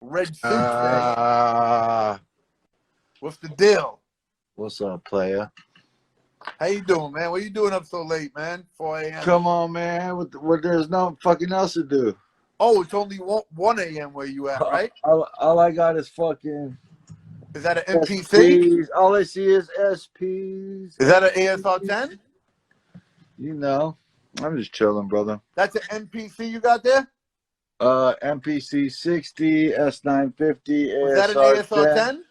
Red suit today. What's the deal? What's up, player? How you doing, man? What you doing up so late, man? 4 a.m. Come on, man. What there's no fucking else to do. Oh, it's only 1 a.m. where you at, right? All I got is fucking. Is that an MPC? SPs. All I see is SPs. Is that an ASR 10? You know, I'm just chilling, brother. That's an MPC you got there? MPC 60, S950, Was that an ASR 10?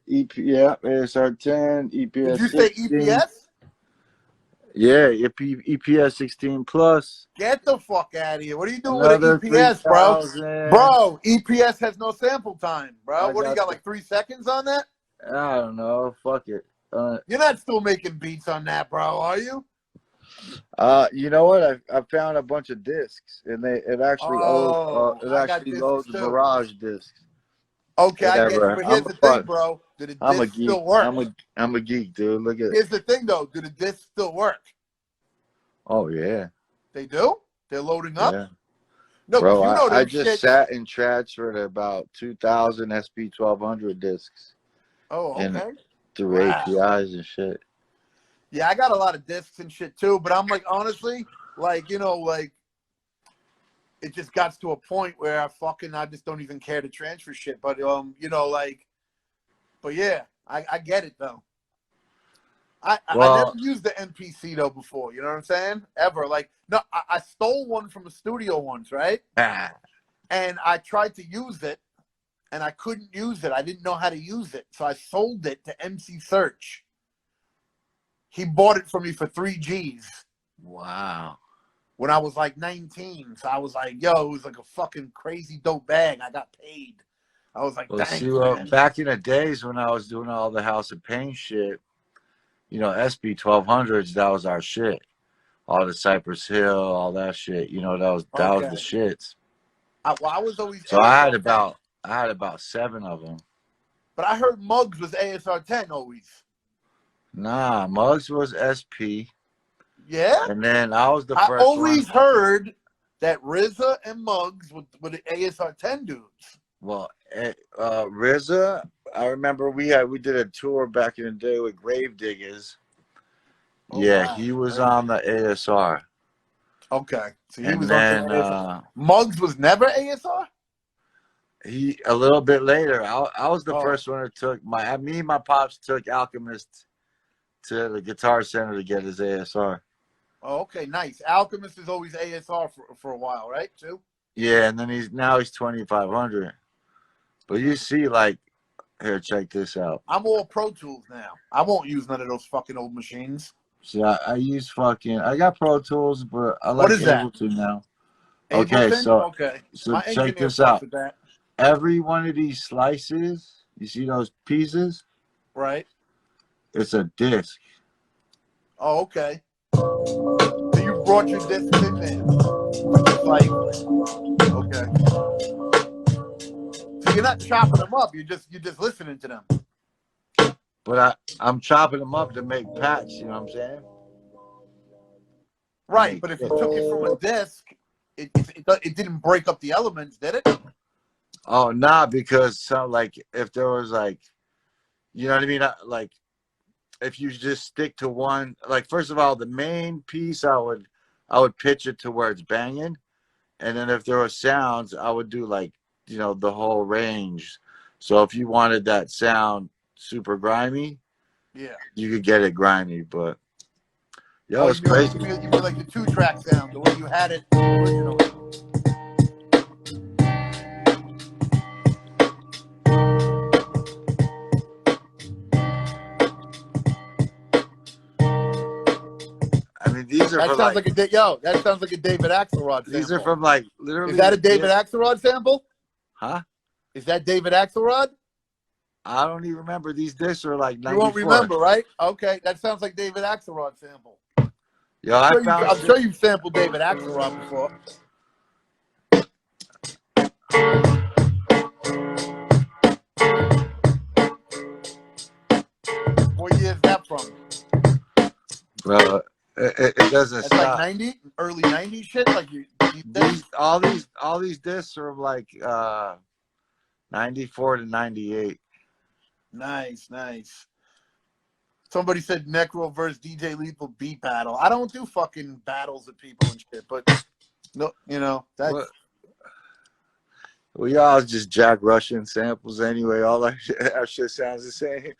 Yeah, ASR 10, EPS. Did you 16. say EPS? Yeah, EPS 16 plus. Get the fuck out of here. What are you doing Another with an EPS, bro? 3,000. Bro, EPS has no sample time, bro. What do you got, the, like 3 seconds on that? I don't know. Fuck it. You're not still making beats on that, bro, are you? You know what? I found a bunch of discs, and it actually loads Mirage discs. Okay, I get it. But here's the thing, bro. Do the discs still work? I'm a geek, dude. Look at. Here's the thing, though. Do the discs still work? Oh yeah. They do? They're loading up? Yeah. No, bro, you know I just sat and transferred about 2,000 SP1200 discs. Oh, okay. And through APIs and shit. Yeah, I got a lot of discs and shit too, but I'm like, honestly, like, you know, like, it just got to a point where I just don't even care to transfer shit. But, you know, like, but yeah, I get it though. I never used the MPC though before, you know what I'm saying? Ever. Like, no, I stole one from a studio once, right? And I tried to use it and I couldn't use it. I didn't know how to use it. So I sold it to MC Search. He bought it for me for 3 G's. Wow. When I was like 19. So I was like, yo, it was like a fucking crazy dope bag. I got paid. I was like, thanks, man. Back in the days when I was doing all the House of Pain shit, you know, SP1200s, that was our shit. All the Cypress Hill, all that shit. You know, that was the shits. I was always. So I had about 7 of them. But I heard Muggs was ASR 10 always. Nah, Muggs was SP. Yeah. And then I was the first one. I always heard that RZA and Muggs were the ASR 10 dudes. Well, RZA, I remember we did a tour back in the day with Gravediggers. Oh, yeah, wow. He was on the ASR. Okay, so he was on the ASR. Muggs was never ASR. He a little bit later. I was the first one that took me and my pops took Alchemist to the Guitar Center to get his ASR. Oh, okay, nice. Alchemist is always ASR for a while, right? Too. Yeah, and then he's 2,500. But you see, like, here, check this out. I'm all Pro Tools now. I won't use none of those fucking old machines. See, I use I got Pro Tools, but I like Ableton now. Ableton? So check this out. Every one of these slices, you see those pieces? Right. It's a disc. Oh, okay. So you brought your disc in there. Like, okay. So you're not chopping them up. You're just listening to them. But I'm chopping them up to make packs. You know what I'm saying? Right. But if you took it from a disc, it didn't break up the elements, did it? Oh, nah. Because if there was you know what I mean? Like, if you just stick to one, first of all, the main piece, I would pitch it to where it's banging, and then if there were sounds, I would do the whole range. So if you wanted that sound super grimy, yeah, you could get it grimy. But it's crazy. You mean like the 2-track sound, the way you had it originally. These are that sounds that sounds like a David Axelrod sample. These are from literally. Is that a David Axelrod sample? Huh? Is that David Axelrod? I don't even remember. These discs are like 94. You won't remember, right? Okay, that sounds like David Axelrod sample. Yeah, I'm sure you've sampled David Axelrod before. What year is that from? Bro, it doesn't stop. It's like 90, early 90s shit. Like all these discs are like 94 to 98. Nice, nice. Somebody said Necro versus DJ Lethal beat battle. I don't do fucking battles with people and shit, but no, you know that's. What? We all just Jack Russian samples anyway. All our shit sounds the same.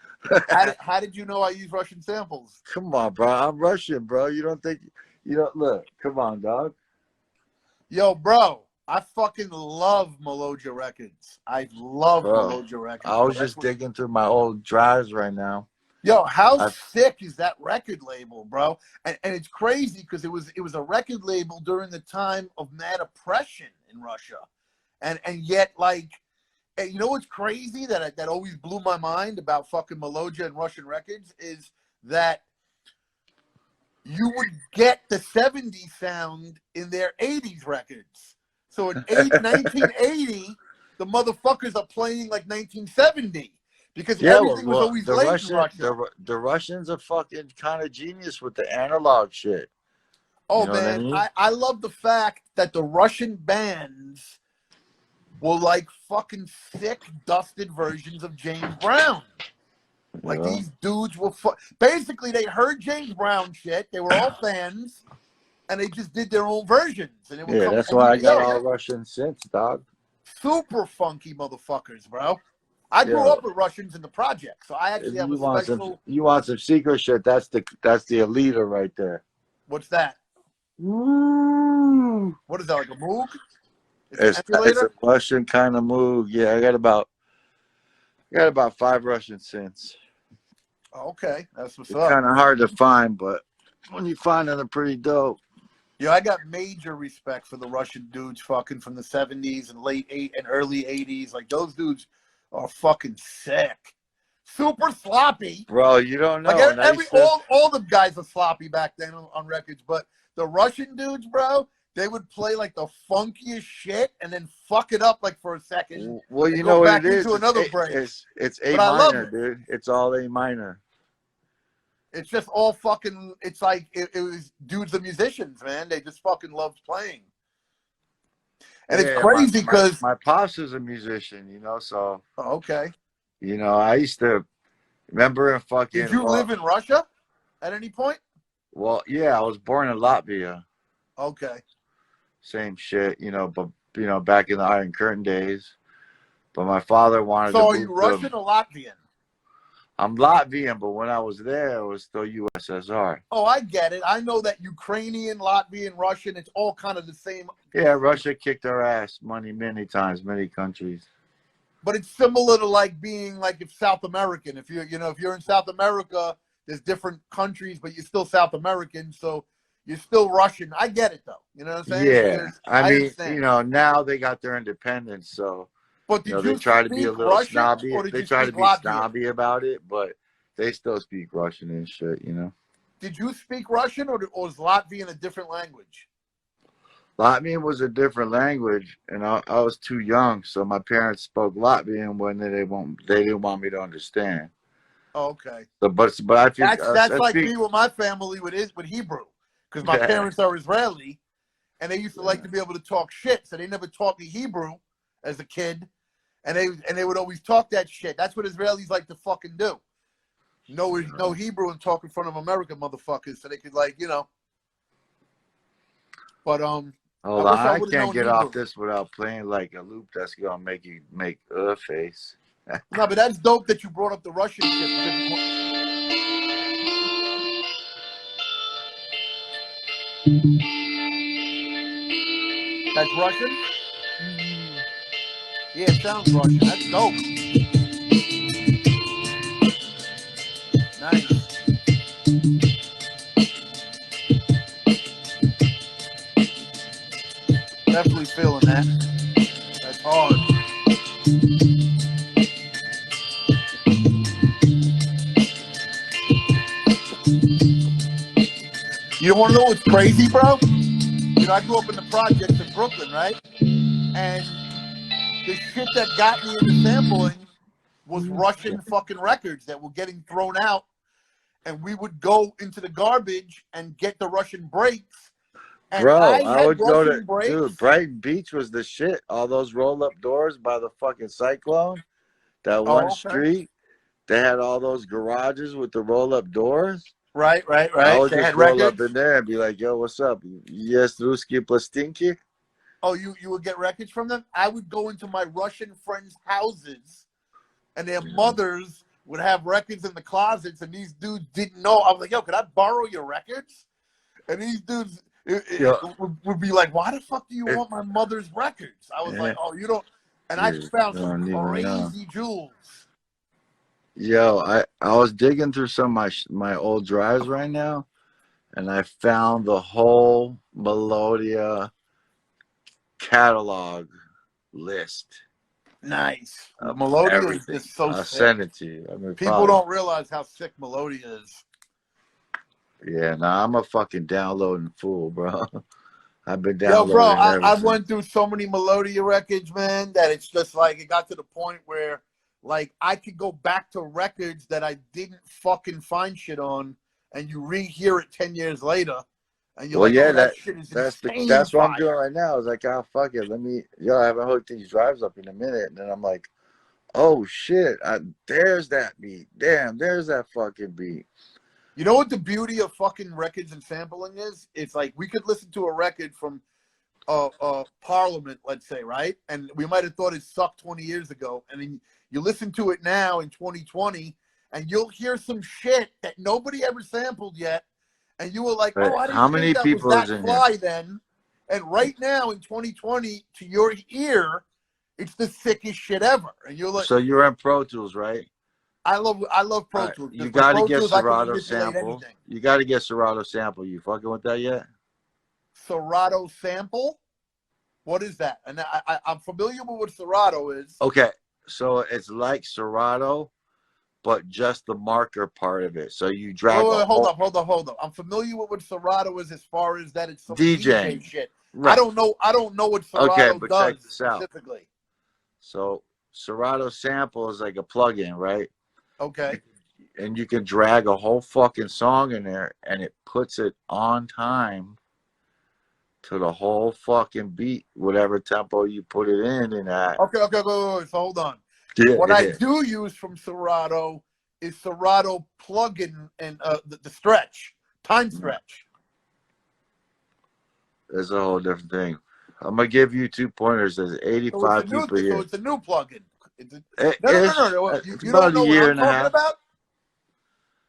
How did you know I use Russian samples? Come on, bro. I'm Russian, bro. You don't think you don't look? Come on, dog. Yo, bro, I fucking love Meloja Records. I love Meloja Records. I was just digging through my old drives right now. Yo, how sick is that record label, bro? And it's crazy because it was a record label during the time of mad oppression in Russia. And yet, like, you know what's crazy that always blew my mind about fucking Meloja and Russian records is that you would get the 70s sound in their 80s records. So in 1980, the motherfuckers are playing like 1970 because everything was always late in Russia. The Russians are fucking kind of genius with the analog shit. Oh, you know man, what I mean? I love the fact that the Russian bands were like fucking sick, dusted versions of James Brown. Like these dudes were basically they heard James Brown shit. They were all fans, and they just did their own versions. And it would come, that's why I got all Russian synths, dog. Super funky motherfuckers, bro. I grew up with Russians in the project, so I actually have a special. You want some secret shit? That's the Alita right there. What's that? Ooh. What is that, like a Moog? It's a Russian kind of Moog. Yeah, I got about 5 Russian synths. Okay, that's what's it's up. Kind of hard to find, but when you find them, they're pretty dope. Yeah, I got major respect for the Russian dudes fucking from the 70s and early 80s. Like, those dudes are fucking sick. Super sloppy. Bro, you don't know. Like, all the guys were sloppy back then on records, but the Russian dudes, bro, they would play like the funkiest shit and then fuck it up like for a second. Well, you know what it is? It's A minor, dude. It's all A minor. It's just all fucking. It's like it was dudes and musicians, man. They just fucking loved playing. And it's crazy because my pops is a musician, you know. So okay, you know, I used to remember in fucking. Did you live in Russia at any point? Well, yeah, I was born in Latvia. Okay. Same shit, you know, but you know, back in the Iron Curtain days. But my father wanted to. So are you Russian or Latvian? I'm Latvian, but when I was there, it was still USSR. Oh, I get it. I know that Ukrainian, Latvian, Russian, it's all kind of the same. Yeah, Russia kicked our ass many times, many countries. But it's similar to like being like if South American. If you're in South America, there's different countries, but you're still South American, so you're still Russian. I get it though. You know what I'm saying? Yeah, I mean, you know, now they got their independence, so. But did they try to be a little Russian, snobby. They try to be Latvian? snobby about it, but they still speak Russian and shit, you know. Did you speak Russian, or was Latvian a different language? Latvian was a different language, and I was too young, so my parents spoke Latvian when they didn't want me to understand. Oh, okay. So, but I feel that's like me with my family with Hebrew, because my parents are Israeli, and they used to like to be able to talk shit, so they never taught me Hebrew as a kid. And they would always talk that shit. That's what Israelis like to fucking do. No Hebrew and talk in front of American motherfuckers, so they could like, you know. But hold on, I can't get off this without playing like a loop that's gonna make you make a face. No, but that's dope that you brought up the Russian shit. That's Russian? Yeah, it sounds Russian. That's dope. Nice. Definitely feeling that. That's hard. You want to know what's crazy, bro? You know, I grew up in the projects in Brooklyn, right? And the shit that got me into sampling was Russian fucking records that were getting thrown out, and we would go into the garbage and get the Russian breaks and Bro, I I had would go to, Russian dude, brakes. Brighton Beach was the shit. All those roll up doors by the fucking cyclone. That one Oh, okay. street, they had all those garages with the roll up doors. Right. I They would just had roll up records. in there and be like, yo, what's up? Yes, Ruski Plastinki? Oh, you would get records from them? I would go into my Russian friends' houses, and their mothers would have records in the closets, and these dudes didn't know. I was like, yo, could I borrow your records? And these dudes would be like, why the fuck do you want my mother's records? I was like, oh, you don't. And I Dude, found I some don't even know. crazy jewels. Yo, I was digging through some of my old drives right now, and I found the whole Melodia catalog list. Nice. Of Melodia is everything. just so I'll sick. send it to you. I mean, People probably. don't realize how sick Melodia is. Yeah, nah, I'm a fucking downloading fool, bro. I've been Yo, bro, downloading I everything. went through so many Melodia records, man, that it's just like it got to the point where like I could go back to records that I didn't fucking find shit on, and you rehear it 10 years later, and you're Well, like, yeah, oh, that shit is insane that's what I'm doing fire. right now. It's like, oh fuck it, I haven't hooked these drives up in a minute, and then I'm like, oh shit, there's that beat. Damn, there's that fucking beat. You know what the beauty of fucking records and sampling is? It's like we could listen to a record from Parliament, let's say, right? And we might have thought it sucked 20 years ago. And then you listen to it now in 2020, and you'll hear some shit that nobody ever sampled yet. And you were like, But oh, I how didn't think many that was people is that in here? fly then. And right now in 2020, to your ear, it's the sickest shit ever. And you're like, So you're in Pro Tools, right? I love Pro Tools. You Because with got to Pro get Tools, I can Serato manipulate sample. anything. You got to get Serato sample. You fucking with that yet? Serato sample? What is that? And I'm familiar with what Serato is. Okay, so it's like Serato, but just the marker part of it. So you drag Wait, a hold whole up. I'm familiar with what Serato is as far as that it's some DJ DJing. shit. Right. I don't know what Okay, Serato but does check this out. specifically. So Serato sample is like a plug-in, right? Okay. And you can drag a whole fucking song in there, and it puts it on time to the whole fucking beat, whatever tempo you put it in that. Okay, wait. So hold on. Yeah, What I do use from Serato is Serato plugin and the stretch, time stretch. That's a whole different thing. I'm gonna give you 2 pointers. There's 85 people here. So it's a new plugin. No. It's You about don't a know what year I'm and a talking half. about?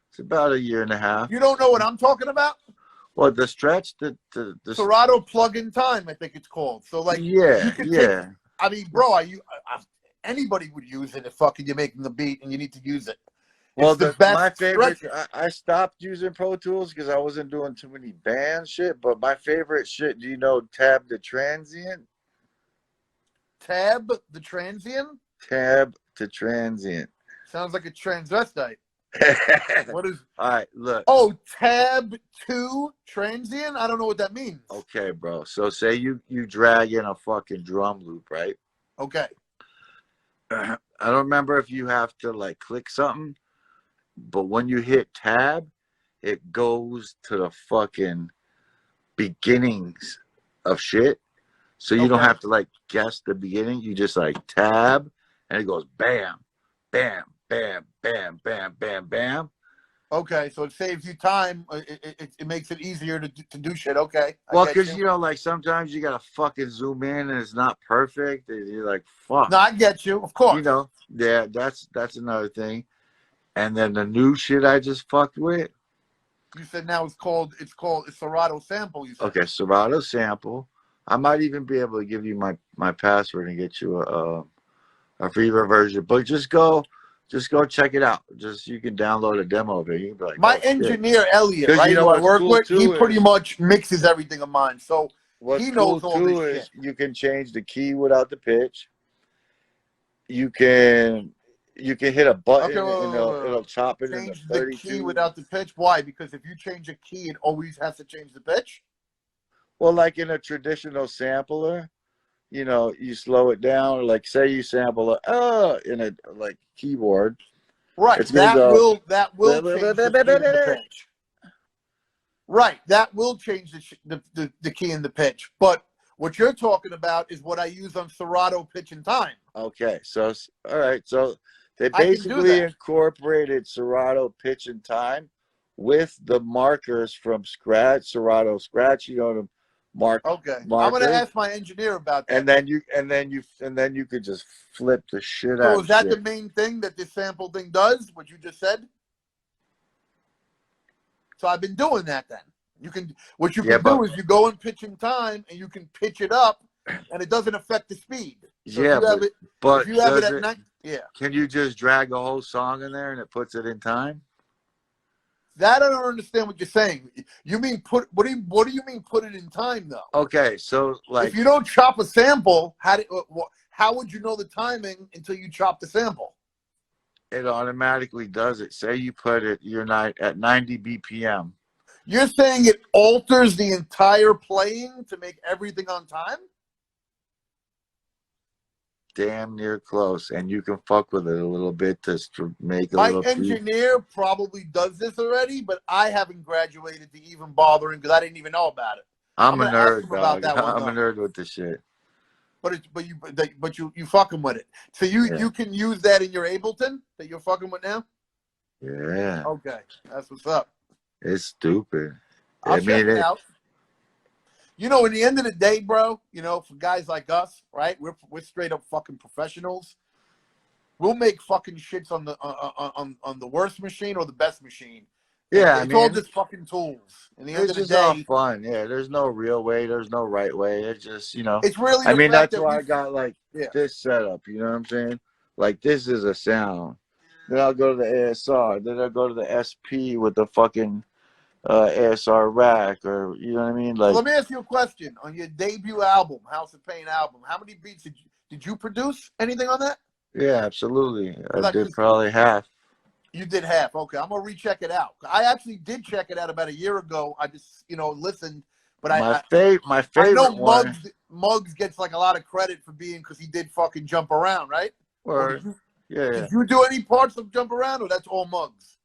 It's about a year and a half. You don't know what I'm talking about? Well, the stretch, the Serato plug-in time, I think it's called. So like, yeah, you could yeah. take. I mean, bro, anybody would use it if fucking you're making the beat and you need to use it. Well, It's the best my favorite, stretcher. I stopped using Pro Tools because I wasn't doing too many band shit. But my favorite shit, do you know Tab the Transient? Tab the Transient Tab to Transient. sounds like a transvestite. What is? All right, look. Oh, Tab 2 Transient. I don't know what that means. Okay, bro. So say you drag in a fucking drum loop, right? Okay. I don't remember if you have to like click something, but when you hit tab, it goes to the fucking beginnings of shit. So you don't have to like guess the beginning. You just like tab, and it goes bam, bam, bam, bam, bam, bam, bam. Okay, so it saves you time. It makes it easier to do shit. Okay. Well, because you know, like sometimes you gotta fucking zoom in and it's not perfect, and you're like, fuck. No, I get you. Of course. You know, yeah, that's another thing. And then the new shit I just fucked with. You said now it's called Serato sample. You said. Okay, Serato sample. I might even be able to give you my password and get you a free version. But just go check it out. Just you can download a demo of it. You can be like, my oh, engineer Elliot, right, you know who I what's work cool with, he too pretty much mixes everything of mine. So what's he cool knows all too this is shit. you can change the key without the pitch. You can hit a button and it'll chop it into 32. Change the key without the pitch. Why? Because if you change a key, it always has to change the pitch. Well, like in a traditional sampler, you know, you slow it down. Like say you sample in a like keyboard. Right. It's gonna That will change the key to the pitch. Right, that will change the key and the pitch. But what you're talking about is what I use on Serato pitch and time. Okay, so all right, so they I can do basically that. incorporated Serato pitch and time with the markers from Scratch, Serato Scratch. You know the Okay, I'm gonna markers, ask my engineer about that. and then you could just flip the shit out So of is that shit. the main thing that this sample thing does? What you just said? So I've been doing that then. What you can do is you go in pitch and time and you can pitch it up and it doesn't affect the speed. So Yeah, if you have it at night, yeah. Can you just drag a whole song in there and it puts it in time? That I don't understand what you're saying. You mean what do you mean put it in time though? Okay, so like if you don't chop a sample, how would you know the timing until you chop the sample? it automatically does it. Say you put it at 90 BPM. You're saying it alters the entire playing to make everything on time? Damn near close, and you can fuck with it a little bit to make a My little. engineer probably does this already, but I haven't graduated to even bothering because I didn't even know about it. I'm a nerd, dog. I'm a nerd with the shit. But you fucking with it. So you can use that in your Ableton that you're fucking with now? Yeah. Okay, that's what's up. It's stupid. I'll check it out. You know, in the end of the day, bro, you know, for guys like us, right? We're straight up fucking professionals. We'll make fucking shits on the worst machine or the best machine. Yeah, it's all just fucking tools. In the end of the day, all fun. Yeah, there's no real way. There's no right way. It's just, you know. It's really. I mean, that's why I got like this setup. You know what I'm saying? Like this is a sound. Then I'll go to the ASR. Then I'll go to the SP with the fucking ASR rack, or you know what I mean? Like, let me ask you a question. On your debut album, House of Pain album, how many beats did you produce? Anything on that? Yeah, absolutely. I did probably half. You did half. Okay, I'm gonna recheck it out. I actually did check it out about a year ago. I just, listened. But my favorite I know one. Muggs gets like a lot of credit for because he did fucking Jump Around, right? Or did you do any parts of Jump Around, or that's all Muggs?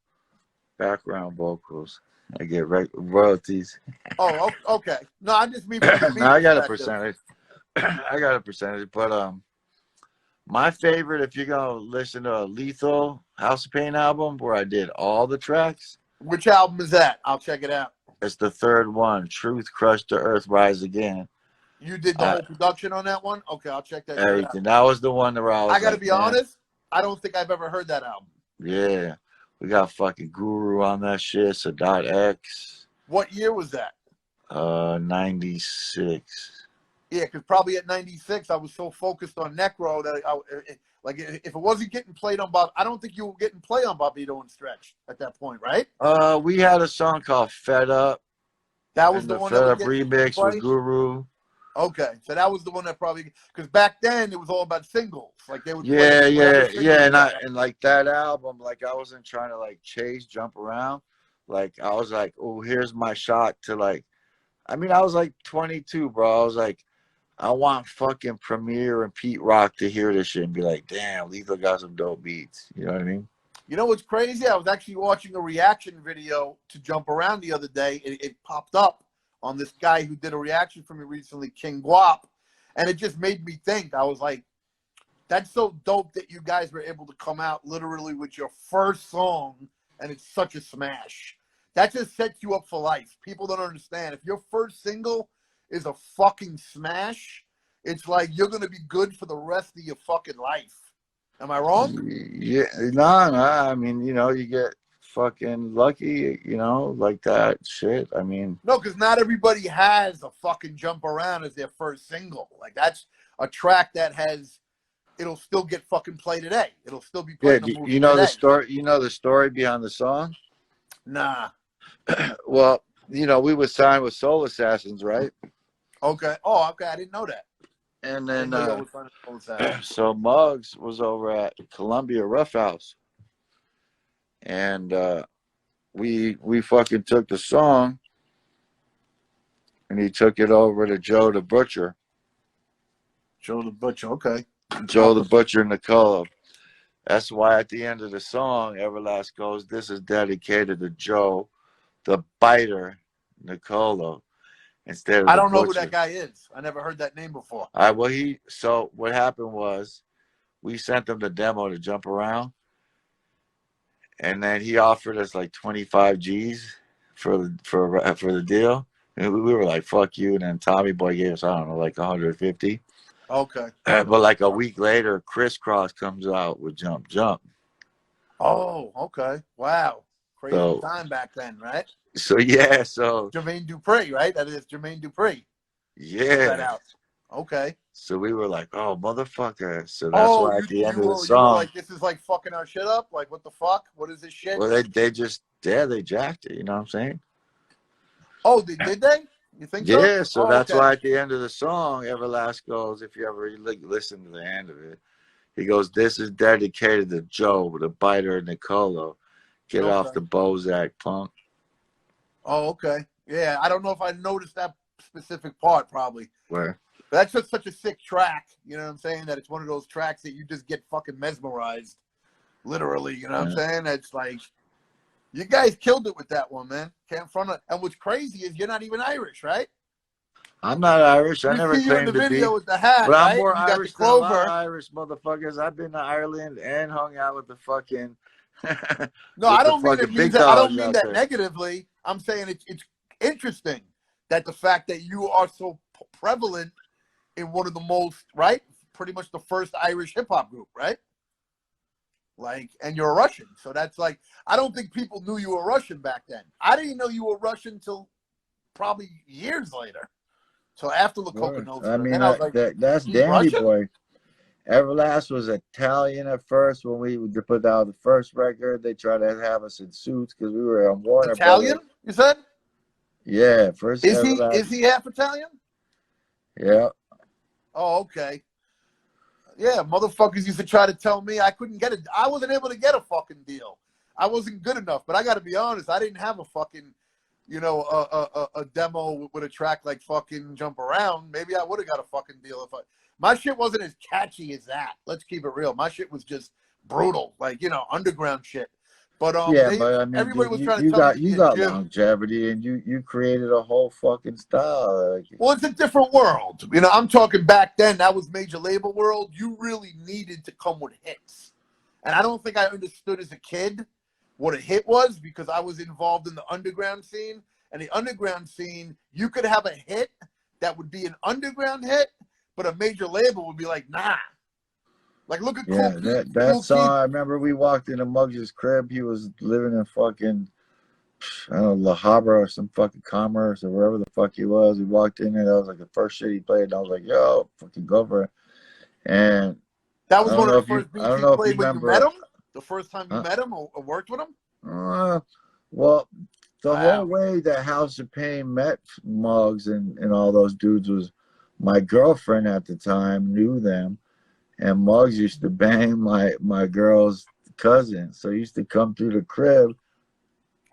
Background vocals. I get royalties. Oh, okay. No, I just mean. No, I got a percentage. I got a percentage, but my favorite, if you're gonna listen to a Lethal House of Pain album where I did all the tracks. Which album is that? I'll check it out. It's the third one, Truth Crushed to Earth Rise Again. You did the whole production on that one? Okay, I'll check that everything. out. That was the one where I gotta be honest, I don't think I've ever heard that album. Yeah. We got fucking Guru on that shit, Sadat X. What year was that? 96. Yeah, because probably at 96, I was so focused on Necro that if it wasn't getting played on Bob, I don't think you were getting played on Bobito and Stretch at that point, right? We had a song called Fed Up. That was the one Fed Up remix with Guru. Okay, so that was the one that probably, because back then it was all about singles, like they would. And like that album, like I wasn't trying to like chase, jump around, like I was like, oh, here's my shot to like, I mean, I was like 22, bro. I was like, I want fucking Premier and Pete Rock to hear this shit and be like, damn, Lethal got some dope beats. You know what I mean? You know what's crazy? I was actually watching a reaction video to Jump Around the other day. It popped up on this guy who did a reaction for me recently, King Guap, and it just made me think. I was like, that's so dope that you guys were able to come out literally with your first song, and it's such a smash. That just sets you up for life. People don't understand. If your first single is a fucking smash, it's like you're going to be good for the rest of your fucking life. Am I wrong? Yeah, no. I mean, you get fucking lucky, like that shit. I mean, no, because not everybody has a fucking Jump Around as their first single. Like that's a track that it'll still get fucking played today. It'll still be played. Yeah, you know the story. You know the story behind the song? Nah. Well, we were signed with Soul Assassins, right? Okay. Oh, okay. I didn't know that. And then, so Muggs was over at Columbia Rough House, and we fucking took the song, and he took it over to Joe the Butcher. Joe the Butcher, okay. Joe the Butcher Nicola. That's why at the end of the song, Everlast goes, "This is dedicated to Joe, the biter, Nicolo instead of I the don't know who that Butcher. guy is. I never heard that name before. All right, well, so what happened was we sent him the demo to jump around, and then he offered us like 25 G's for the deal. And we were like, fuck you. And then Tommy Boy gave us, I don't know, like 150. Okay. But like a week later, Crisscross comes out with Jump Jump. Oh, okay. Wow. Crazy So, time back then, right? yeah, so Jermaine Dupri, right? That is Jermaine Dupri. That yeah. out. Okay. So we were like, oh, motherfucker. So that's Oh, why at the end of the you were song, like, this is like fucking our shit up? Like, what the fuck? What is this shit? well, they just, yeah, they jacked it. You know what I'm saying? Oh, did they? You think so? Yeah, so Oh, that's okay. why at the end of the song, Everlast goes, if you ever listen to the end of it, he goes, this is dedicated to Joe, the biter and Nicolo. Get off the Bozak, punk. Oh, okay. Yeah, I don't know if I noticed that specific part, probably. Where? But that's just such a sick track. You know what I'm saying? That it's one of those tracks that you just get fucking mesmerized. Literally, you know what I'm saying? It's like, you guys killed it with that one, man. Can't front it. And what's crazy is you're not even Irish, right? I'm not Irish. I never see you in claimed the to be. video with the hat, But I'm right? more You got the Irish than a lot clover. of Irish motherfuckers. I've been to Ireland and hung out with the fucking. No, I don't mean it means that. I don't mean that negatively. I'm saying it's interesting that the fact that you are so prevalent in one of the most, right? Pretty much the first Irish hip hop group, right? Like, and you're a Russian. So that's like, I don't think people knew you were Russian back then. I didn't know you were Russian till probably years later. So after the Coconuts, I mean, I was like, that's Danny Russian? Boy. Everlast was Italian at first when we put out the first record. They tried to have us in suits because we were on Warner Italian, Brothers. you said? Yeah, first Is Everlast. he half Italian? Yeah. Oh, okay. Yeah, motherfuckers used to try to tell me I couldn't get it. I wasn't able to get a fucking deal. I wasn't good enough. But I got to be honest, I didn't have a fucking, you know, a demo with a track like fucking Jump Around. Maybe I would have got a fucking deal if my shit wasn't as catchy as that. Let's keep it real. My shit was just brutal, like, you know, underground shit. But yeah, but I mean, everybody was trying to you tell got me to be got a Jew. longevity, and you created a whole fucking style. Well, it's a different world. You know, I'm talking back then. That was major label world. You really needed to come with hits, and I don't think I understood as a kid what a hit was because I was involved in the underground scene. And the underground scene, you could have a hit that would be an underground hit, but a major label would be like, nah. Like, look at Cool Keith. That song, I remember we walked into Muggs' crib. He was living in fucking, I don't know, La Habra or some fucking Commerce or wherever the fuck he was. We walked in there. That was like the first shit he played. And I was like, yo, fucking go for it. And that was one of the first beats he played when you met him? The first time you met him or worked with him? Well, the whole way that House of Pain met Muggs and all those dudes was my girlfriend at the time knew them. And Muggs used to bang my girl's cousin. So he used to come through the crib.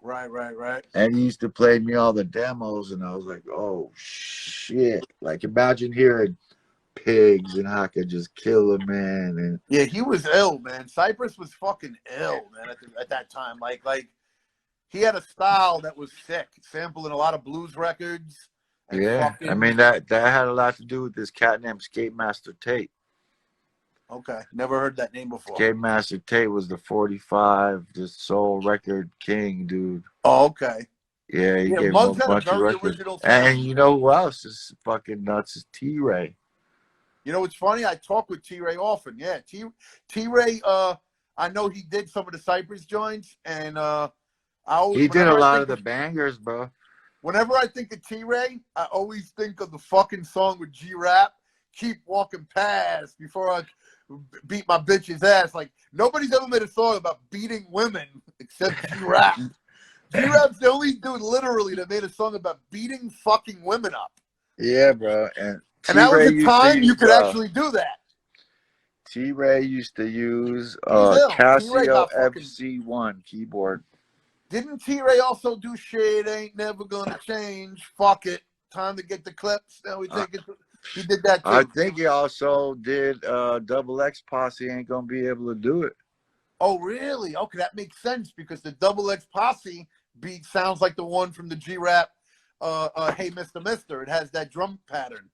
Right. And he used to play me all the demos. And I was like, oh, shit. Like, imagine hearing Pigs and how I could just kill a man. And yeah, he was ill, man. Cypress was fucking ill, man, at that time. Like he had a style that was sick, sampling a lot of blues records. Yeah, I mean, that had a lot to do with this cat named Skate Master Tate. Okay, never heard that name before. Skate Master Tate was the 45, the soul record king, dude. Oh, okay. Yeah, he gave him a bunch of records. And you know who else is fucking nuts is T-Ray. You know what's funny? I talk with T-Ray often. Yeah, T-Ray, I know he did some of the Cypress joints, and he did a lot of the bangers, bro. Whenever I think of T-Ray, I always think of the fucking song with G-Rap, Keep Walking Past, before I beat my bitch's ass. Like, nobody's ever made a song about beating women except G-Rap. G-Rap's the only dude, literally, that made a song about beating fucking women up. Yeah, bro. And that was the time you could actually do that. T-Ray used to use Casio FC1 keyboard. Didn't T-Ray also do Shit Ain't Never Gonna Change? Fuck it. Time to get the clips. Now we take it. He did that too. I think he also did Double X Posse Ain't Gonna Be Able to Do It. Oh, really? Okay, that makes sense because the Double X Posse beat sounds like the one from the G-Rap Hey Mr. Mister. It has that drum pattern.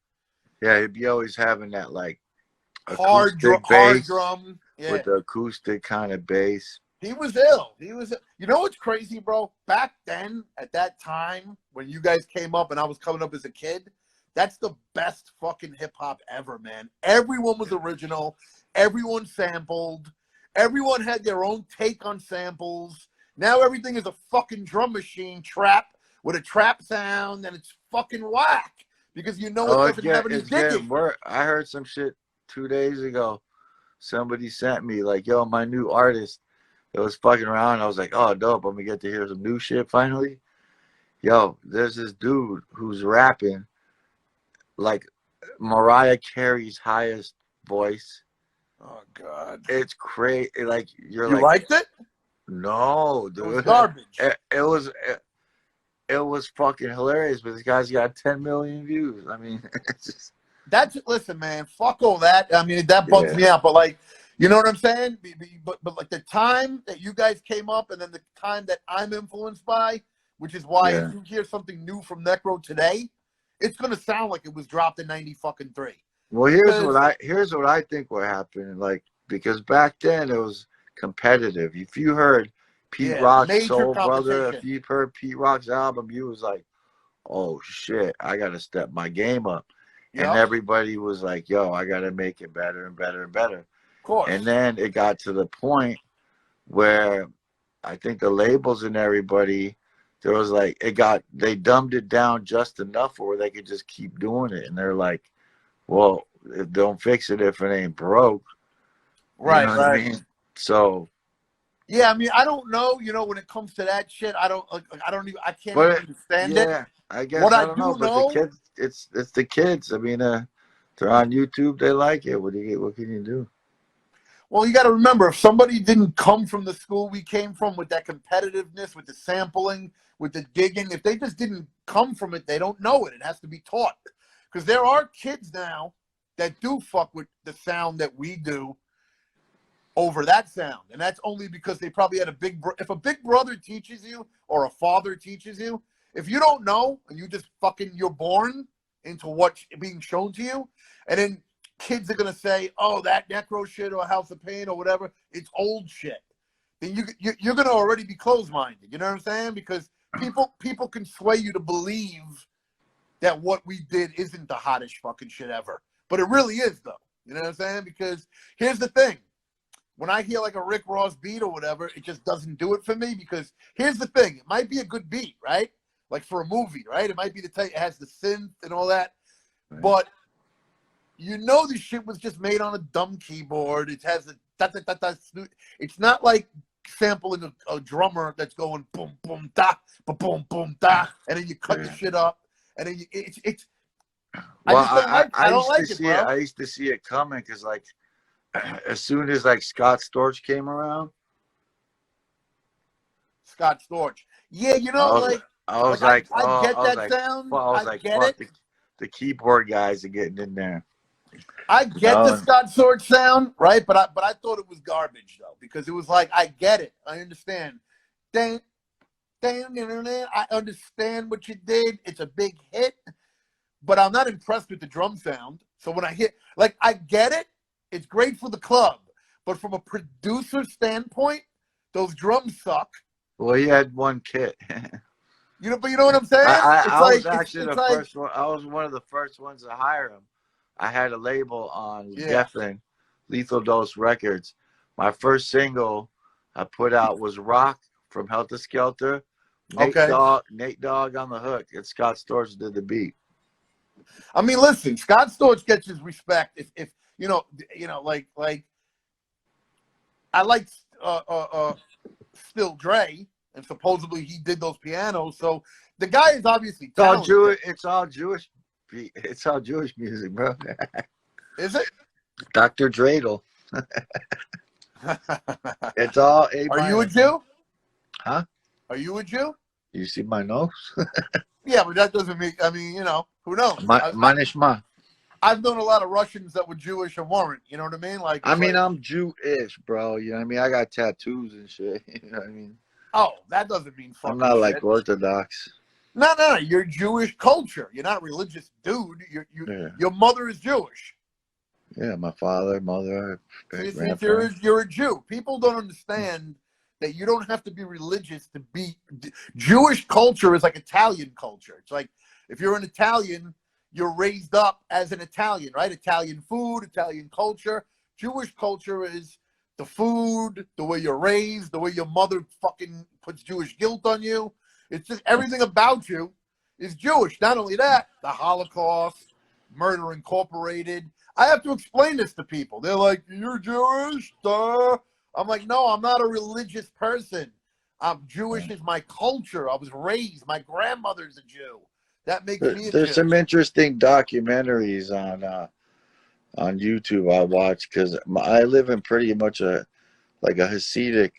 Yeah, he'd be always having that like Hard acoustic bass drum. Yeah. with the acoustic kind of bass. He was ill. You know what's crazy, bro? Back then, at that time, when you guys came up and I was coming up as a kid, that's the best fucking hip hop ever, man. Everyone was original. Everyone sampled. Everyone had their own take on samples. Now everything is a fucking drum machine trap with a trap sound, and it's fucking whack because it doesn't have any it's digging. getting worse. I heard some shit 2 days ago. Somebody sent me like, yo, my new artist. It was fucking around. I was like, oh, dope. I'm gonna get to hear some new shit finally. Yo, there's this dude who's rapping like Mariah Carey's highest voice. Oh God, it's crazy. Like you liked it? No, dude. It was garbage. It was fucking hilarious. But this guy's got 10 million views. I mean, it's just... listen, man. Fuck all that. I mean, that bugs me out. But like, you know what I'm saying? But like the time that you guys came up, and then the time that I'm influenced by, which is why if you hear something new from Necro today, it's gonna sound like it was dropped in '93. Well, here's what I think what happened. Like, because back then it was competitive. If you heard Pete Rock's Soul Brother, if you heard Pete Rock's album, you was like, oh shit, I gotta step my game up. Yep. And everybody was like, yo, I gotta make it better and better and better. Of course. And then it got to the point where I think the labels and everybody, there was like, they dumbed it down just enough where they could just keep doing it. And they're like, well, don't fix it if it ain't broke. Right, you know what I mean? So. Yeah, I mean, I don't know. You know, when it comes to that shit, I can't even understand it. Yeah, I guess what I don't know. But the kids, it's the kids. I mean, they're on YouTube. They like it. What can you do? Well, you got to remember, if somebody didn't come from the school we came from with that competitiveness, with the sampling, with the digging, if they just didn't come from it, they don't know it. It has to be taught. Because there are kids now that do fuck with the sound that we do over that sound. And that's only because they probably had if a big brother teaches you or a father teaches you, if you don't know and you just you're born into what's being shown to you, and then kids are going to say, oh, that Necro shit or House of Pain or whatever, it's old shit. Then you're going to already be closed-minded. You know what I'm saying? Because people can sway you to believe that what we did isn't the hottest fucking shit ever. But it really is, though. You know what I'm saying? Because here's the thing. When I hear like a Rick Ross beat or whatever, it just doesn't do it for me. Because here's the thing. It might be a good beat, right? Like for a movie, right? It might be it has the synth and all that. Right. But you know this shit was just made on a dumb keyboard. It has it's not like sampling a drummer that's going boom, boom, da, boom, boom, da. And then you cut the shit up. And then it's. Well, I don't like it, bro. I used to see it coming because, like, as soon as like Scott Storch came around. Scott Storch, yeah, you know, I get that sound. I get it. The keyboard guys are getting in there. I get the Scott Storch sound, right? But I thought it was garbage though, because it was like, I get it, I understand. I understand what you did. It's a big hit. But I'm not impressed with the drum sound. So when I hit, I get it. It's great for the club. But from a producer standpoint, those drums suck. Well, he had one kit. But you know what I'm saying? I was actually the first one. I was one of the first ones to hire him. I had a label on Geffen, Lethal Dose Records. My first single I put out was Rock from Helter Skelter. Nate Dogg on the hook, and Scott Storch did the beat. I mean, listen, Scott Storch gets his respect. If like I like Still Dre, and supposedly he did those pianos. So the guy is obviously talented. It's all Jewish. It's all Jewish music, bro. Is it? Dr. Dreidel. It's all. Are you a Jew? Huh? Are you a Jew? You see my nose? Yeah, but that doesn't mean. I mean, who knows? Manishma. I've known a lot of Russians that were Jewish and weren't. You know what I mean? I'm Jewish, bro. You know what I mean? I got tattoos and shit. You know what I mean? Oh, that doesn't mean fucking I'm not shit. like Orthodox. No. You're Jewish culture. You're not religious, dude. Yeah. Your mother is Jewish. Yeah, my father, mother, See, grandparents. you're a Jew. People don't understand that you don't have to be religious to be Jewish culture is like Italian culture. It's like if you're an Italian, you're raised up as an Italian, right? Italian food, Italian culture. Jewish culture is the food, the way you're raised, the way your mother fucking puts Jewish guilt on you. It's just everything about you is Jewish. Not only that, the Holocaust, Murder Incorporated. I have to explain this to people. They're like, "You're Jewish?" Duh. I'm like, "No, I'm not a religious person. I'm Jewish is my culture. I was raised. My grandmother's a Jew. That makes me a There's Jew." some interesting documentaries on YouTube I watch because I live in pretty much a Hasidic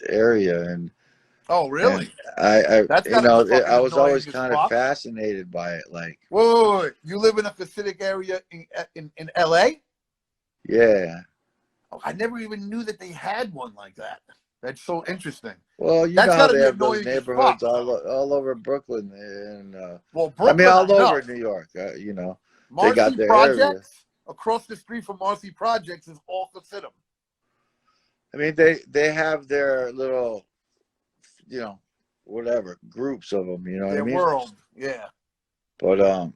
area, Oh, and really? I That's you got to be know fucking I was always annoying as kind of fuck. fascinated by it. Like, Wait. You live in a Hasidic area in LA? yeah. Oh, I never even knew that they had one like that. That's so interesting. Well, you know That's how got to they be have those annoying as fuck, neighborhoods though. all over Brooklyn, and Well, I mean Brooklyn, I all over know. New York. You know, they got Marcy their area. Projects, across the street from Marcy Projects, is all Hasidim. I mean, they have their little, whatever groups of them. You know what I Their mean? world, yeah. But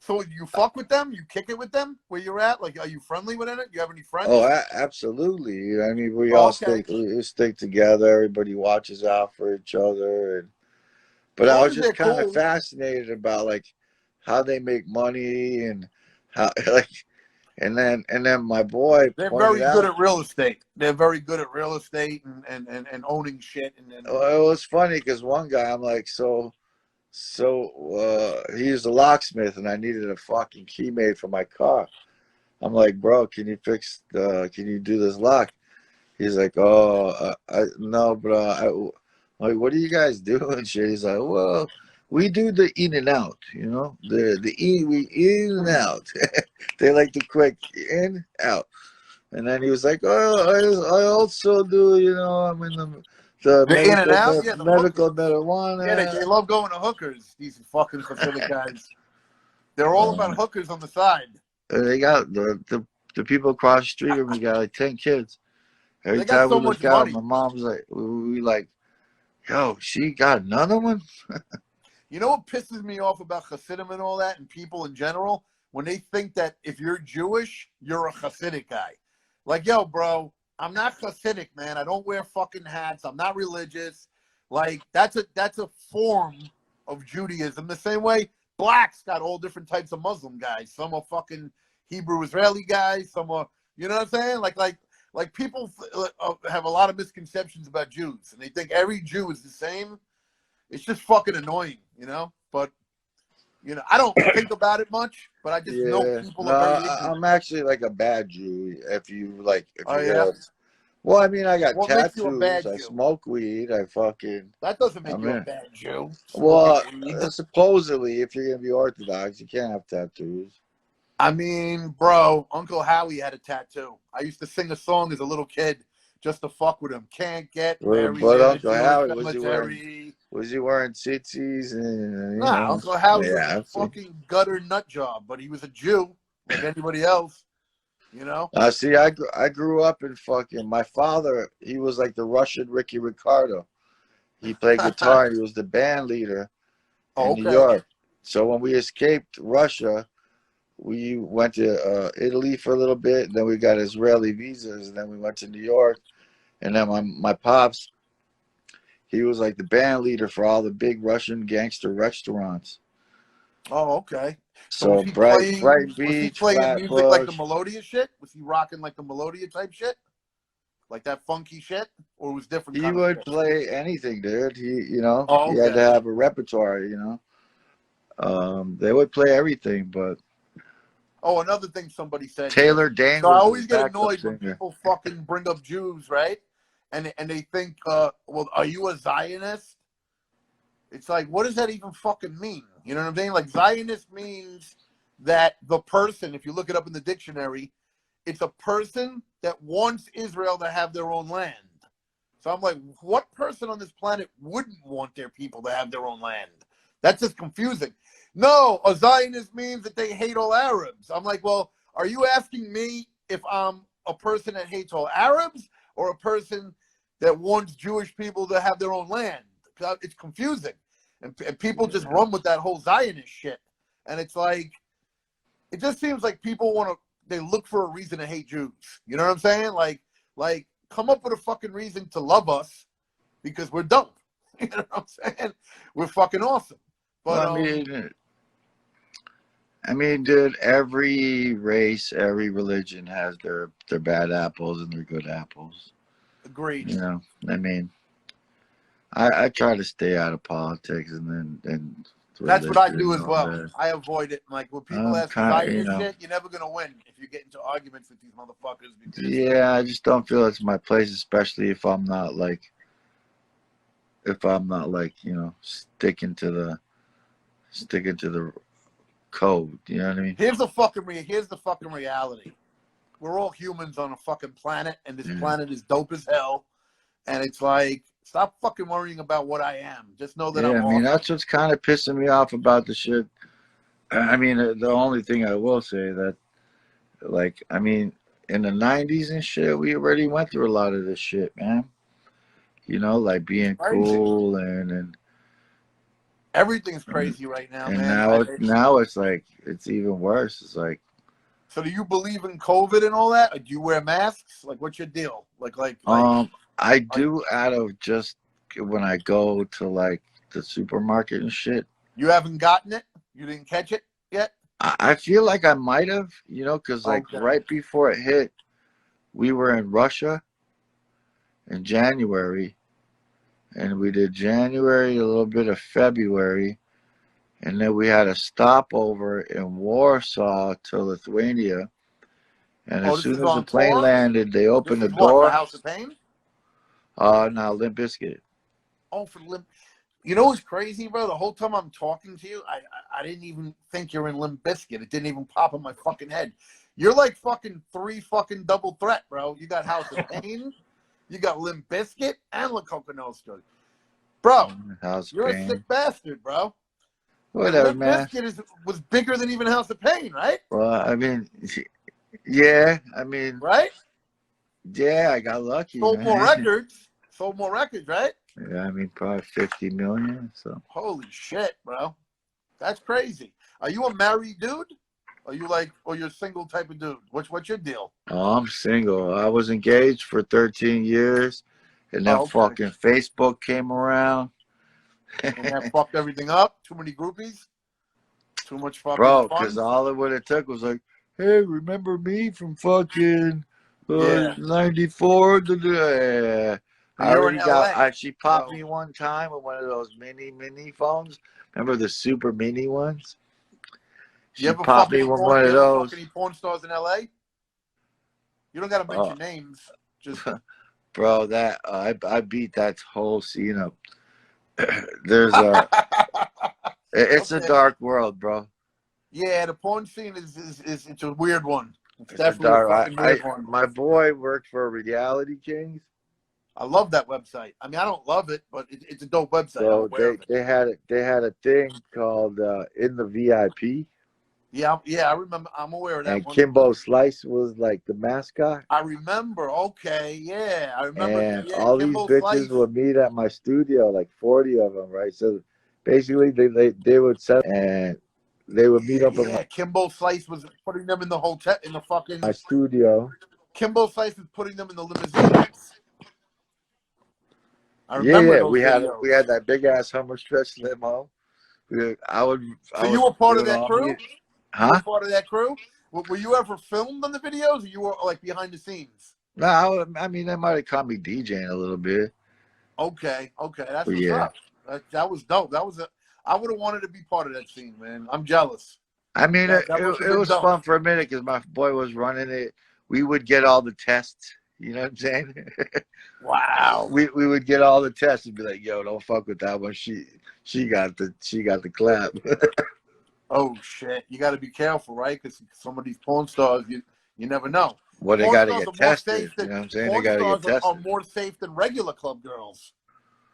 So you fuck with them? You kick it with them where you're at? Like, are you friendly with it? You have any oh, friends? absolutely. You know what I mean, we Oh, all okay. stick together. Everybody watches out for each other, but As I long was as they're just kind of cool, fascinated about like how they make money and how like, and then my boy they're pointed very good out. at real estate. They're very good at real estate and owning shit. It was funny because one guy, I'm like, he's a locksmith, and I needed a fucking key made for my car. I'm like, bro, can you do this lock? He's like, oh, no, bro. I'm like, what do you guys do and shit? He's like, well, we do the in and out, we in and out. They like the quick in out. And then he was like, oh, I also do, I'm in the The in and out, yeah, the medical hookers. Yeah, they marijuana. love going to hookers. These fucking Hasidic guys. They're all about Um, hookers on the side. they got the people across the street from me got like 10 kids. Every They got time we so much look out, my money. mom's like, we like, yo, she got another one? You know what pisses me off about Hasidim and all that, and people in general, when they think that if you're Jewish, you're a Hasidic guy. Like, yo, bro, I'm not Hasidic, man. I don't wear fucking hats. I'm not religious. Like, that's a form of Judaism. The same way blacks got all different types of Muslim guys. Some are fucking Hebrew Israeli guys. Some are, you know what I'm saying? Like people have a lot of misconceptions about Jews, and they think every Jew is the same. It's just fucking annoying, But I don't think about it much, but I just know Yeah. people No, are very ignorant. I'm actually like a bad Jew. If Oh you yeah. hear, well, I mean, I got What makes you a tattoos. bad I Jew? smoke weed. That doesn't I make you a mean, bad Jew. Smoking well, weed. supposedly, if you're gonna be Orthodox, you can't have tattoos. I mean, bro, Uncle Howie had a tattoo. I used to sing a song as a little kid just to fuck with him. Can't get married But in a Uncle Jewish Howie, cemetery. was he wearing tzitzis and Nah, Uncle Howie's a yeah. fucking gutter nut job, but he was a Jew like anybody else. See, I grew up in fucking. My father, he was like the Russian Ricky Ricardo. He played guitar. And he was the band leader Oh, in New okay. York. So when we escaped Russia, we went to Italy for a little bit. Then we got Israeli visas, and then we went to New York. And then my pops, he was like the band leader for all the big Russian gangster restaurants. Oh, okay. So So Bright was he Beach, playing music like the Flatbush. Melodia shit? Was he rocking like the Melodia type shit? Like that funky shit? Or it was different He kind of would shit? play anything, dude. Oh, He had to okay. have a repertoire. They would play everything, but Oh, another thing somebody said here. Taylor Dane So I was his always get backup annoyed when singer. people fucking bring up Jews, right? And they think, well, are you a Zionist? It's like, what does that even fucking mean? You know what I'm saying? Like, Zionist means that the person, if you look it up in the dictionary, it's a person that wants Israel to have their own land. So I'm like, what person on this planet wouldn't want their people to have their own land? That's just confusing. No, a Zionist means that they hate all Arabs. I'm like, well, are you asking me if I'm a person that hates all Arabs or a person that wants Jewish people to have their own land? It's confusing. And people just run with that whole Zionist shit. And it's like, it just seems like people want to, they look for a reason to hate Jews. You know what I'm saying? Like, come up with a fucking reason to love us because we're dope. You know what I'm saying? We're fucking awesome. But well, I mean, dude, every race, every religion has their bad apples and their good apples. agreed. You know, I mean, I try to stay out of politics and That's what I do religion and as all well. that. I avoid it. Like when people I'm ask kind of, you Zionist know, shit, you're never gonna win if you get into arguments with these motherfuckers. Because yeah, I just don't feel it's my place, especially if I'm not like, you know, sticking to the code. You know what I mean? here's the fucking reality. We're all humans on a fucking planet, and this planet is dope as hell. And it's like, stop fucking worrying about what I am. Just know that Yeah, I'm I mean, awesome. that's what's kind of pissing me off about the shit. I mean, the only thing I will say that, like, I mean, in the 90s and shit, we already went through a lot of this shit, man. You know, like It's being crazy. cool and Everything's crazy right now, and man. now it's like it's even worse. It's like So do you believe in COVID and all that? Or do you wear masks? Like, what's your deal? Like, I do out of just when I go to like the supermarket and shit. you haven't gotten it? You didn't catch it yet? I feel like I might have, you know, because like Okay. right before it hit, we were in Russia in January, and we did January, a little bit of February, and then we had a stopover in Warsaw to Lithuania. And as This soon is as the on plane tour? landed, they This opened the is what, for door. House of Pain? Now Limp Bizkit. Oh, for Limp. You know what's crazy, bro? The whole time I'm talking to you, I didn't even think you're in Limp Bizkit. It didn't even pop in my fucking head. You're like fucking 3 fucking double threat, bro. You got House of Pain, you got Limp Bizkit, and La Coca Nostra. Bro, House of you're a Pain. sick bastard, bro. And Whatever, Limp man. Bizkit was bigger than even House of Pain, right? Well, I mean, yeah, I mean, Right? yeah, I got lucky, Sold more man. records. Sold more records, right? Yeah, I mean, probably 50 million. So, Holy shit, bro. That's crazy. Are you a married dude? Are you like, or you're a single type of dude? What's your deal? oh, I'm single. I was engaged for 13 years, and then Oh, okay. fucking Facebook came around. And that fucked everything up. Too many groupies. Too much fucking Bro, because fun. all it would have took was like, hey, remember me from fucking Yeah. 94? Yeah. And I you're in already got, LA. she popped So me one time with one of those mini phones. Remember the super mini ones? you She ever popped fuck me any with porn one of you ever fuck those. any porn stars in LA? You don't gotta Oh, mention names. Just bro, that I beat that whole scene up. There's a, it's a okay. dark world, bro. Yeah, the porn scene is it's a weird one. It's It's a definitely a dark. fucking weird one. My boy worked for Reality Kings. I love that website. I mean, I don't love it, but it's a dope website. I'm So aware of it. they had a thing called In the VIP, Yeah, yeah, I remember. I'm aware of that and one. Kimbo Slice was like the mascot, I remember. Okay, yeah, I remember. and Yeah, all these Kimbo bitches Slice. would meet at my studio, like 40 of them, right? So basically, they would set and they would meet Yeah, up at yeah. Kimbo Slice was putting them in the hotel in the my fucking. studio. Kimbo Slice was putting them in the limousines. I Yeah, remember yeah, those we videos. had that big ass Hummer stretch limo. So I you would were part do of it that all crew? me, You were huh? part of that crew? Were you ever filmed on the videos, or you were like behind the scenes? No, I mean they might have caught me DJing a little bit, Okay, okay, that's but what's yeah. up. That was dope. That was a. I would have wanted to be part of that scene, man. I'm jealous. I mean, That must have it been was dope. fun for a minute because my boy was running it. We would get all the tests. You know what I'm saying? Wow. We would get all the tests and be like, "Yo, don't fuck with that one. She got the clap." Oh shit! You got to be careful, right? Because some of these porn stars, you never know. Well, they Porn got to stars get are more tested. safe You than know what I'm saying? They porn got to get stars are tested. more safe than regular club girls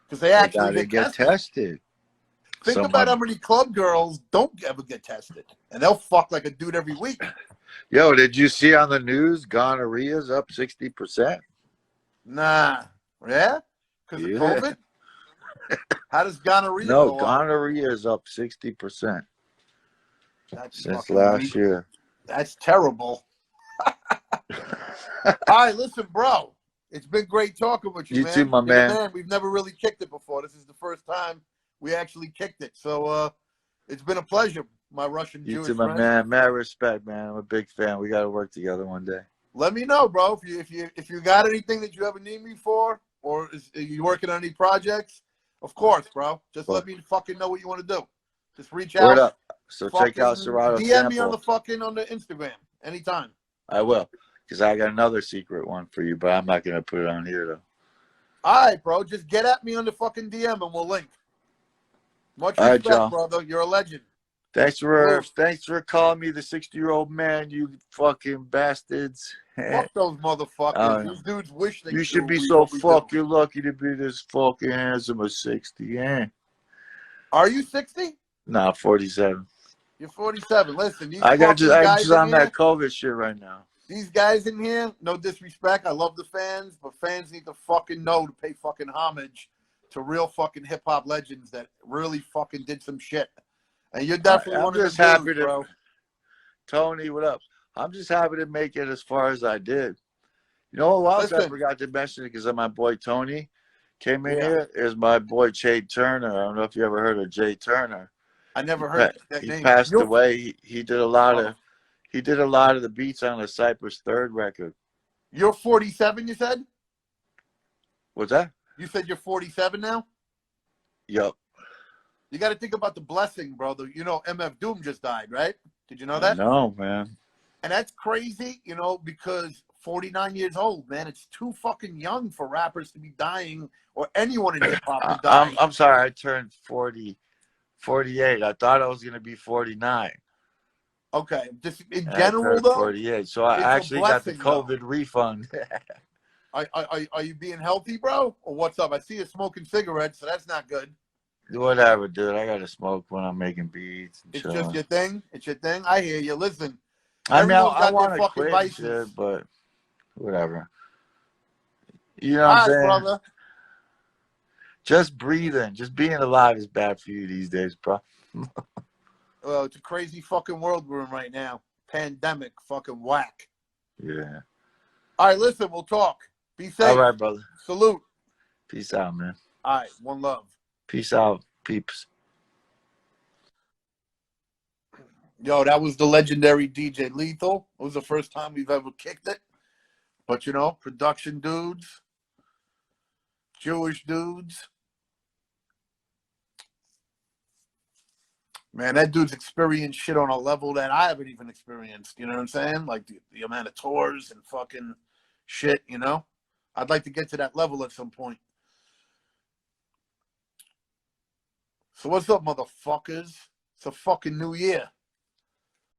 because they They actually got to get get tested. tested. Think So about how many club girls don't ever get tested, and they'll fuck like a dude every week. Yo, did you see on the news gonorrhea's up 60%? Nah, yeah, because of Yeah. COVID. How does gonorrhea No, go up? gonorrhea is up 60% That's since fucking last weak. year. That's terrible. All right, listen, bro. It's been great talking with you, You too, man. my You're the man. man. We've never really kicked it before. This is the first time we actually kicked it. So it's been a pleasure, my Russian You Jewish too, my friend. man. Mad respect, man. I'm a big fan. We got to work together one day. Let me know, bro. If you got anything that you ever need me for, or are you working on any projects? Of course, bro. Just let me fucking know what you want to do. Just reach Word out. up. So check out Serato DM me on Sample. on the Instagram anytime. I will, because I got another secret one for you, but I'm not gonna put it on here though. All right, bro. Just get at me on the fucking DM and we'll link. Much All right, respect, y'all. brother. You're a legend. Thanks for calling me the 60-year-old man, you fucking bastards. Fuck those motherfuckers. These dudes wish they You could should do be what so we do. fucking lucky to be this fucking handsome at 60, eh? Are you 60? Nah, 47. You're 47. Listen, these I'm fucking guys just in on here, that COVID shit right now. these guys in here, no disrespect. I love the fans, but fans need to fucking know to pay fucking homage to real fucking hip hop legends that really fucking did some shit. And you're definitely one of them dudes, bro. Tony, what up? I'm just happy to make it as far as I did. You know what else I forgot to mention because of my boy Tony came in here is my boy Jay Turner. I don't know if you ever heard of Jay Turner. I never heard that he name. He passed away. He did a lot of the beats on the Cypress Third record. You're 47, you said? What's that? You said you're 47 now? Yup. You got to think about the blessing, brother. You know, MF Doom just died, right? Did you know that? No, man. And that's crazy, you know, because 49 years old, man. It's too fucking young for rappers to be dying or anyone in hip hop to die. I'm sorry. I turned 48. I thought I was going to be 49. Okay. Just in general, though? 48. So I actually got the COVID refund. Are you being healthy, bro? Or what's up? I see you smoking cigarettes, so that's not good. Whatever, dude. I got to smoke when I'm making beats. It's just your thing? It's your thing? I hear you. Listen. I mean, I want to quit vices. Shit, but whatever. You know what I'm saying? Brother. Just breathing, just being alive is bad for you these days, bro. Well, it's a crazy fucking world we're in right now. Pandemic, fucking whack. Yeah. All right, listen, we'll talk. Be safe. All right, brother. Salute. Peace out, man. All right, one love. Peace out, peeps. Yo, that was the legendary DJ Lethal. It was the first time we've ever kicked it. But, you know, production dudes, Jewish dudes. Man, that dude's experienced shit on a level that I haven't even experienced. You know what I'm saying? Like the amount of tours and fucking shit, you know? I'd like to get to that level at some point. So what's up, motherfuckers? It's a fucking new year.